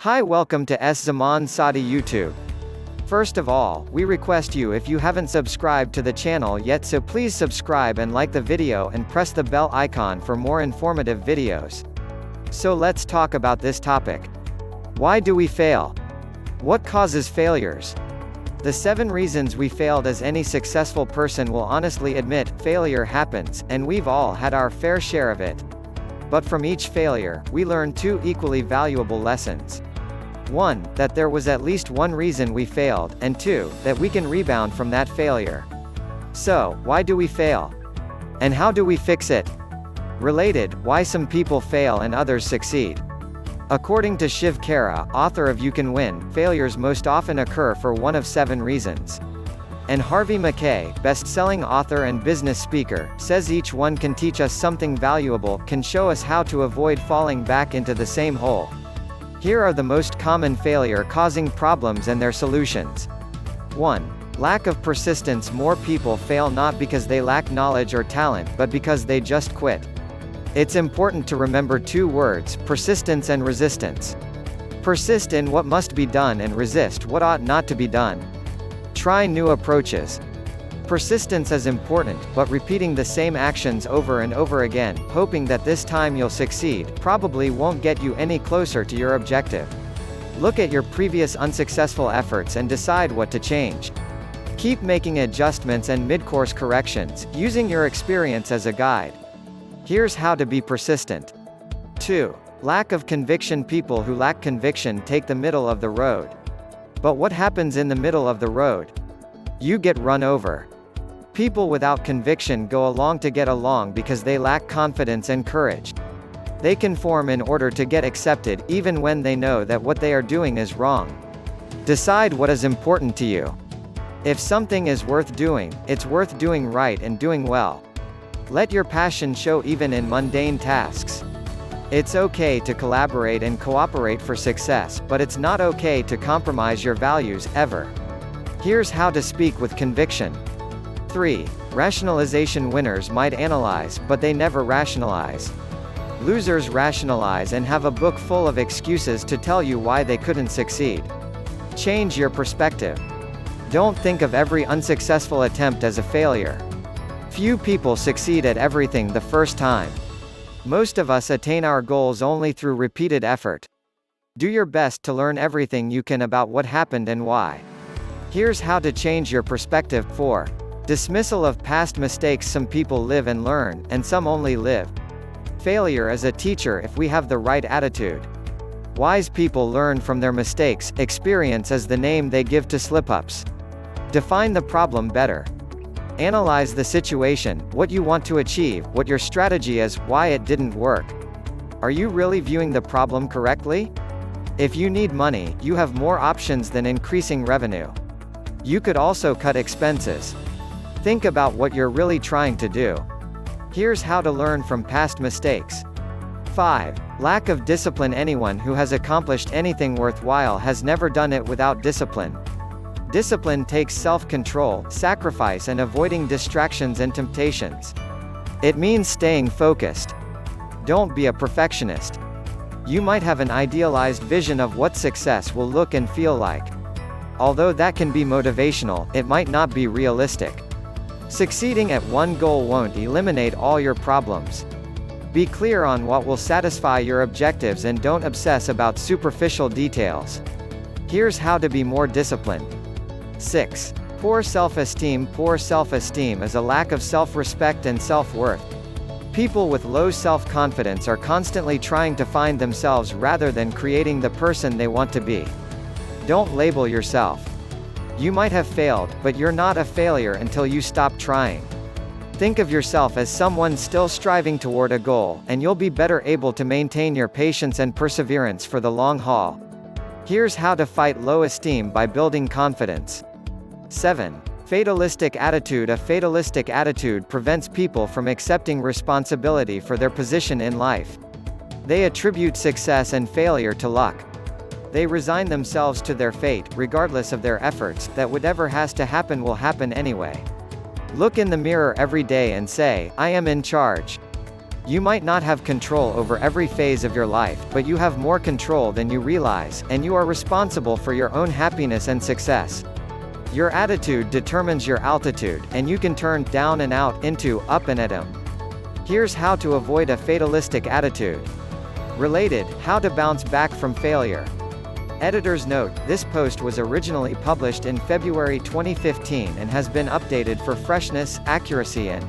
Hi, welcome to S Zaman Sadi YouTube. First of all, we request you if you haven't subscribed to the channel yet, so please subscribe and like the video and press the bell icon for more informative videos. So let's talk about this topic. Why do we fail? What causes failures? The 7 reasons we failed. As any successful person will honestly admit, failure happens, and we've all had our fair share of it. But from each failure, we learn 2 equally valuable lessons. 1, that there was at least one reason we failed, and 2, that we can rebound from that failure. So, why do we fail? And how do we fix it? Related, why some people fail and others succeed. According to Shiv Khera, author of You Can Win, failures most often occur for one of 7 reasons. And Harvey Mackay, best-selling author and business speaker, says each one can teach us something valuable, can show us how to avoid falling back into the same hole. Here are the most common failure-causing problems and their solutions. 1. Lack of persistence. More people fail not because they lack knowledge or talent, but because they just quit. It's important to remember 2 words, persistence and resistance. Persist in what must be done and resist what ought not to be done. Try new approaches. Persistence is important, but repeating the same actions over and over again, hoping that this time you'll succeed, probably won't get you any closer to your objective. Look at your previous unsuccessful efforts and decide what to change. Keep making adjustments and mid-course corrections, using your experience as a guide. Here's how to be persistent. 2. Lack of conviction. People who lack conviction take the middle of the road. But what happens in the middle of the road? You get run over. People without conviction go along to get along because they lack confidence and courage. They conform in order to get accepted, even when they know that what they are doing is wrong. Decide what is important to you. If something is worth doing, it's worth doing right and doing well. Let your passion show even in mundane tasks. It's okay to collaborate and cooperate for success, but it's not okay to compromise your values, ever. Here's how to speak with conviction. 3. Rationalization. Winners might analyze, but they never rationalize. Losers rationalize and have a book full of excuses to tell you why they couldn't succeed. Change your perspective. Don't think of every unsuccessful attempt as a failure. Few people succeed at everything the first time. Most of us attain our goals only through repeated effort. Do your best to learn everything you can about what happened and why. Here's how to change your perspective. 4. Dismissal of past mistakes. Some people live and learn, and some only live. Failure is a teacher if we have the right attitude. Wise people learn from their mistakes. Experience is the name they give to slip-ups. Define the problem better. Analyze the situation, what you want to achieve, what your strategy is, why it didn't work. Are you really viewing the problem correctly? If you need money, you have more options than increasing revenue. You could also cut expenses. Think about what you're really trying to do. Here's how to learn from past mistakes. 5. Lack of discipline. Anyone who has accomplished anything worthwhile has never done it without discipline. Discipline takes self-control, sacrifice, and avoiding distractions and temptations. It means staying focused. Don't be a perfectionist. You might have an idealized vision of what success will look and feel like. Although that can be motivational, it might not be realistic. Succeeding at one goal won't eliminate all your problems. Be clear on what will satisfy your objectives and don't obsess about superficial details. Here's how to be more disciplined. 6. Poor self-esteem. Poor self-esteem is a lack of self-respect and self-worth. People with low self-confidence are constantly trying to find themselves rather than creating the person they want to be. Don't label yourself. You might have failed, but you're not a failure until you stop trying. Think of yourself as someone still striving toward a goal, and you'll be better able to maintain your patience and perseverance for the long haul. Here's how to fight low esteem by building confidence. 7. Fatalistic attitude. A fatalistic attitude prevents people from accepting responsibility for their position in life. They attribute success and failure to luck. They resign themselves to their fate, regardless of their efforts, that whatever has to happen will happen anyway. Look in the mirror every day and say, I am in charge. You might not have control over every phase of your life, but you have more control than you realize, and you are responsible for your own happiness and success. Your attitude determines your altitude, and you can turn down and out into up and at 'em. Here's how to avoid a fatalistic attitude. Related, how to bounce back from failure. Editor's note: this post was originally published in February 2015 and has been updated for freshness, accuracy and